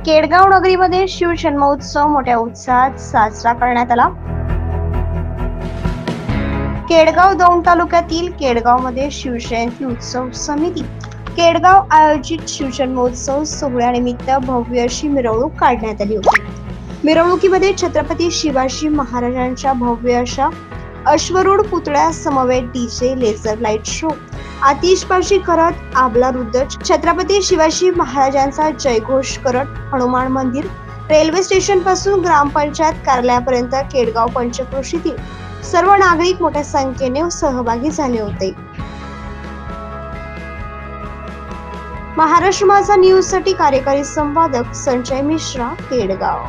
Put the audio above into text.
केडगाव नगरीमध्ये शिवजन्मोत्सव मोठ्या उत्साहात साजरा करण्यात आला। केडगाव दौंड तालुक्यातील केडगावमध्ये शिवजयंती उत्सव समिती केडगाव आयोजित शिवजन्मोत्सव सोहळ्यानिमित्त भव्य अशी मिरवणूक काढण्यात आली होती। मिरवणुकीमध्ये छत्रपती शिवाजी महाराजांच्या भव्य अशा अश्वरूढ पुतळ्या समवेत डीजे, लेझर लाईट शो, आतिषबाजी करत आबलारुद्ध छत्रपती शिवाजी महाराजांचा जयघोष करत हनुमान मंदिर, रेल्वे स्टेशन पासून ग्रामपंचायत कार्यालयापर्यंत केडगाव पंचक्रोशीतील सर्व नागरिक मोठ्या संख्येने सहभागी झाले होते। महाराष्ट्र माझा न्यूज साठी कार्यकारी संपादक संजय मिश्रा, केडगाव।